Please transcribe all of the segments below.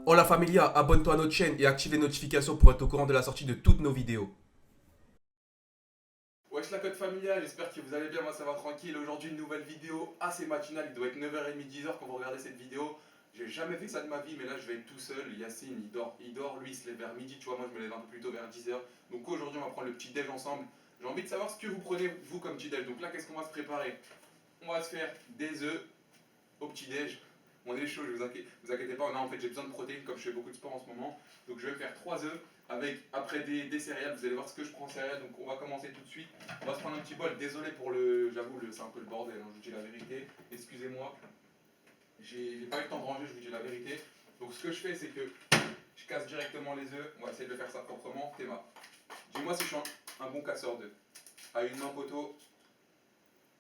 Hola familia, abonne-toi à notre chaîne et active les notifications pour être au courant de la sortie de toutes nos vidéos. Wesh la code familiale, j'espère que vous allez bien, moi ça va tranquille. Aujourd'hui une nouvelle vidéo assez matinale, il doit être 9h30, 10h quand vous regardez cette vidéo. J'ai jamais fait ça de ma vie, mais là je vais être tout seul. Yacine il dort, lui il se lève vers midi, tu vois, moi je me lève un peu plus tôt vers 10h. Donc aujourd'hui on va prendre le petit déj ensemble. J'ai envie de savoir ce que vous prenez vous comme petit déj. Donc là qu'est-ce qu'on va se préparer? On va se faire des œufs au petit déj. On est chaud, vous inquiétez pas, en fait j'ai besoin de protéines comme je fais beaucoup de sport en ce moment. Donc je vais me faire 3 œufs avec après des céréales. Vous allez voir ce que je prends en céréales. Donc on va commencer tout de suite. On va se prendre un petit bol. Désolé pour le. J'avoue, c'est un peu le bordel, hein, je vous dis la vérité. Excusez-moi. J'ai pas eu le temps de ranger, je vous dis la vérité. Donc ce que je fais, c'est que je casse directement les œufs. On va essayer de faire ça proprement. Théma. Dis-moi si je suis un bon casseur d'œufs. À une main poteau,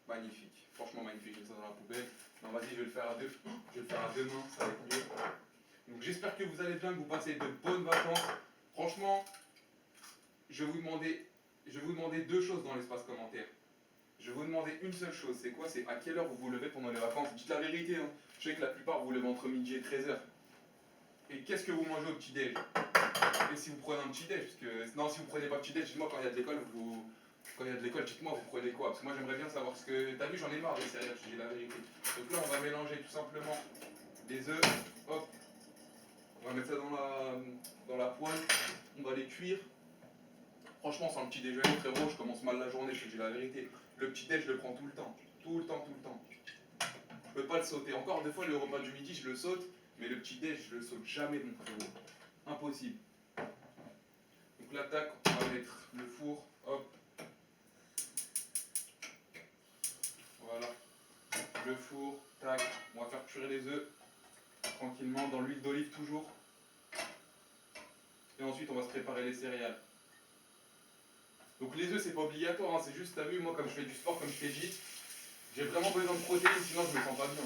magnifique. Franchement magnifique. Je mets ça dans la poubelle. Non, vas-y, je vais le faire à deux. Je vais le faire à deux mains, ça va être mieux. Donc j'espère que vous allez bien, que vous passez de bonnes vacances. Franchement, je vais vous demander, je vais vous demander deux choses dans l'espace commentaire. Je vais vous demander une seule chose, c'est quoi? C'est à quelle heure vous vous levez pendant les vacances? Dites la vérité, hein. Je sais que la plupart vous vous levez entre midi et 13h. Et qu'est-ce que vous mangez au petit-déj? Et si vous prenez un petit-déj, parce que non, si vous prenez pas petit-déj, dites-moi quand il y a de l'école, quand il y a de l'école, dites-moi vous prenez quoi? Parce que moi j'aimerais bien savoir ce que. T'as vu, j'en ai marre des céréales, je dis la vérité. Donc là, on va mélanger tout simplement les œufs. Hop, on va mettre ça dans la poêle. On va les cuire. Franchement, sans le petit déjeuner, frérot, je commence mal la journée, je te dis la vérité. Le petit déj, je le prends tout le temps. Tout le temps, tout le temps. Je peux pas le sauter. Encore des fois, le repas du midi, je le saute, mais le petit déj, je le saute jamais, mon frérot. Impossible. Donc là, tac, on va mettre le four. Hop, voilà. Le four, tac. On va faire cuire les œufs tranquillement dans l'huile d'olive toujours. Et ensuite, on va se préparer les céréales. Donc les œufs, c'est pas obligatoire, hein, c'est juste, t'as vu, moi, comme je fais du sport, comme je t'ai dit, j'ai vraiment besoin de protéines, sinon je me sens pas bien.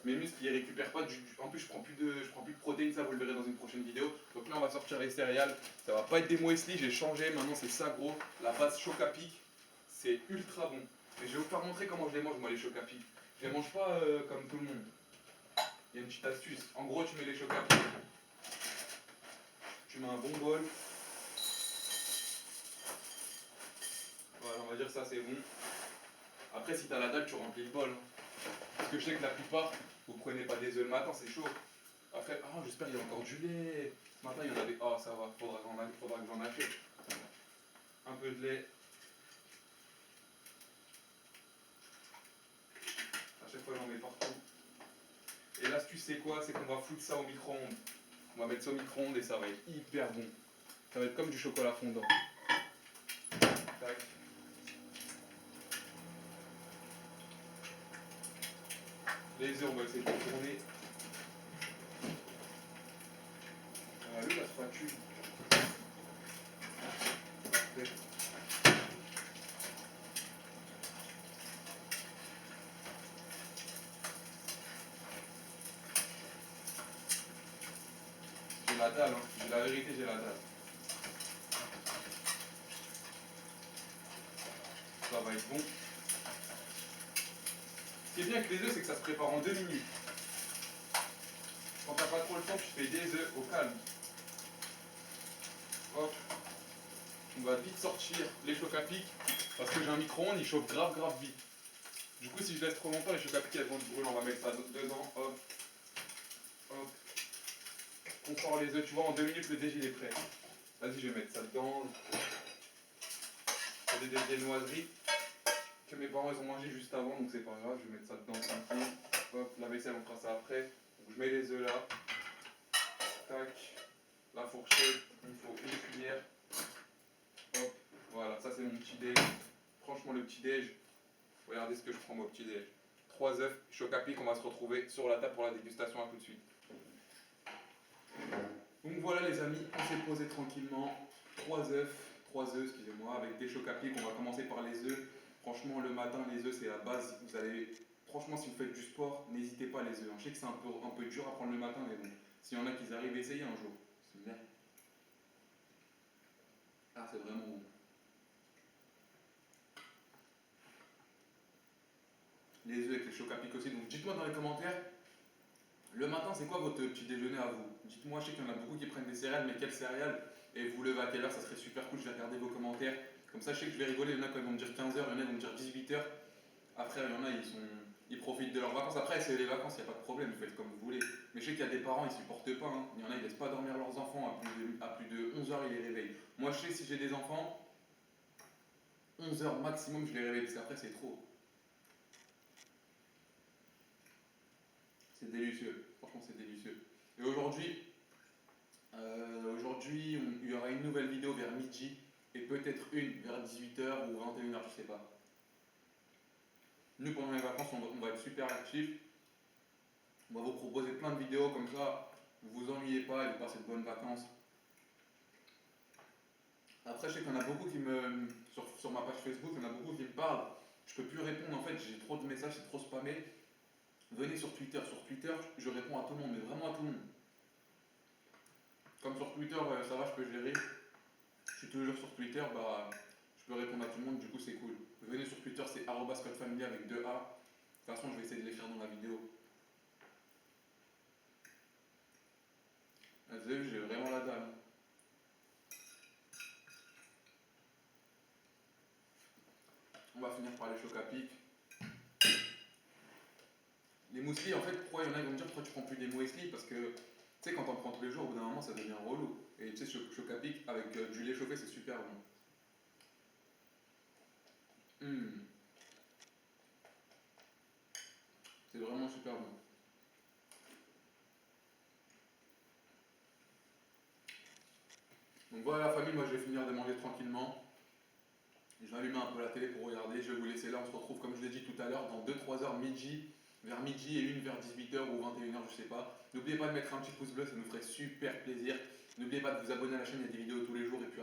Mes muscles ils récupèrent pas en plus je prends plus de protéines, ça vous le verrez dans une prochaine vidéo. Donc là on va sortir les céréales. Ça va pas être des muesli, j'ai changé, maintenant c'est ça gros. La base choc à pic, c'est ultra bon. Mais je vais vous faire montrer comment je les mange moi les choc à pic. Je les mange pas comme tout le monde. Il y a une petite astuce. En gros tu mets les choc à pic, tu mets un bon bol. Voilà, on va dire ça c'est bon. Après si t'as la dalle tu remplis le bol, hein. Parce que je sais que la plupart, vous prenez pas des œufs le matin, c'est chaud. Après, oh, j'espère qu'il y a encore du lait. Ce matin, il y en avait. Oh, ça va, faudra que j'en achète. Un peu de lait. À chaque fois, j'en mets partout. Et l'astuce, c'est quoi? C'est qu'on va foutre ça au micro-ondes. On va mettre ça au micro-ondes et ça va être hyper bon. Ça va être comme du chocolat fondant. Tac. Les œufs, on va essayer de les tourner. On a vu la spatule. Parfait. J'ai la dalle, hein. J'ai la vérité, j'ai la dalle. Ça va être bon. Ce qui est bien avec les œufs, c'est que ça se prépare en 2 minutes. Quand t'as pas trop le temps, tu fais des œufs au calme. Hop. On va vite sortir les chocs à pic parce que j'ai un micro-ondes, il chauffe grave grave vite. Du coup, si je laisse trop longtemps, les chocs à pic elles vont se brûler. On va mettre ça dedans. Hop, hop. On sort les œufs. Tu vois, en 2 minutes, le déj il est prêt. Vas-y, je vais mettre ça dedans. C'est des viennoiseries que mes parents ils ont mangé juste avant, donc c'est pas grave. Je vais mettre ça dedans tranquille. Hop, la vaisselle, on fera ça après. Donc je mets les œufs là. Tac. La fourchette, il me faut une cuillère. Hop, voilà, ça c'est mon petit déj. Franchement, le petit déj. Regardez ce que je prends au petit déj. 3 œufs, choc à pic, on va se retrouver sur la table pour la dégustation à tout de suite. Donc voilà les amis, on s'est posé tranquillement. 3 œufs, excusez-moi, avec des chocs à pic. On va commencer par les œufs. Franchement, le matin, les œufs c'est la base. Vous allez, franchement, si vous faites du sport, n'hésitez pas les œufs. Je sais que c'est un peu dur à prendre le matin, mais bon, s'il y en a qui arrivent, essayez un jour. C'est bien. Ah, c'est vraiment bon. Les œufs avec les chocs à pic aussi. Donc dites-moi dans les commentaires Le matin, c'est quoi votre petit déjeuner à vous? Dites-moi, je sais qu'il y en a beaucoup qui prennent des céréales, mais quelles céréales? Et vous levez à quelle heure? Ça serait super cool, je vais regarder vos commentaires. Comme ça, je sais que je vais rigoler. Il y en a quand ils vont me dire 15h, il y en a qui vont me dire 18h. Après, il y en a, ils profitent de leurs vacances. Après, c'est les vacances, il n'y a pas de problème, vous faites comme vous voulez. Mais je sais qu'il y a des parents, ils supportent pas, hein. Il y en a, ils laissent pas dormir leurs enfants. À plus de 11h, ils les réveillent. Moi, je sais, si j'ai des enfants, 11h maximum, je les réveille. Parce qu'après, c'est trop. C'est délicieux. Franchement, c'est délicieux. Et aujourd'hui, il y aura une nouvelle vidéo vers midi. Et peut-être une vers 18h ou 21h, je sais pas. Nous, pendant les vacances, on va être super actifs. On va vous proposer plein de vidéos comme ça. Vous vous ennuyez pas et vous passez de bonnes vacances. Après, je sais qu'il y en a beaucoup qui me. Sur ma page Facebook, il y en a beaucoup qui me parlent. Je peux plus répondre en fait, j'ai trop de messages, c'est trop spammé. Venez sur Twitter. Sur Twitter, je réponds à tout le monde, mais vraiment à tout le monde. Comme sur Twitter, ça va, je peux gérer. Je suis toujours sur Twitter, bah, je peux répondre à tout le monde, du coup c'est cool. Venez sur Twitter, c'est @codefamily avec 2 A. De toute façon, je vais essayer de l'écrire dans la vidéo. Vous avez vu, j'ai vraiment la dalle. On va finir par les chocs à pic. Les muesli, en fait, pourquoi il y en a qui vont me dire pourquoi tu prends plus des muesli? Parce que, tu sais, quand on prend tous les jours, au bout d'un moment, ça devient relou. Et tu sais, choc à pic avec du lait chauffé, c'est super bon. Hmm, c'est vraiment super bon. Donc voilà la famille, moi je vais finir de manger tranquillement. Je vais allumer un peu la télé pour regarder, je vais vous laisser là, on se retrouve comme je l'ai dit tout à l'heure dans 2-3 heures midi, vers midi et une vers 18h ou 21h, je sais pas. N'oubliez pas de mettre un petit pouce bleu, ça nous ferait super plaisir. N'oubliez pas de vous abonner à la chaîne, il y a des vidéos tous les jours et puis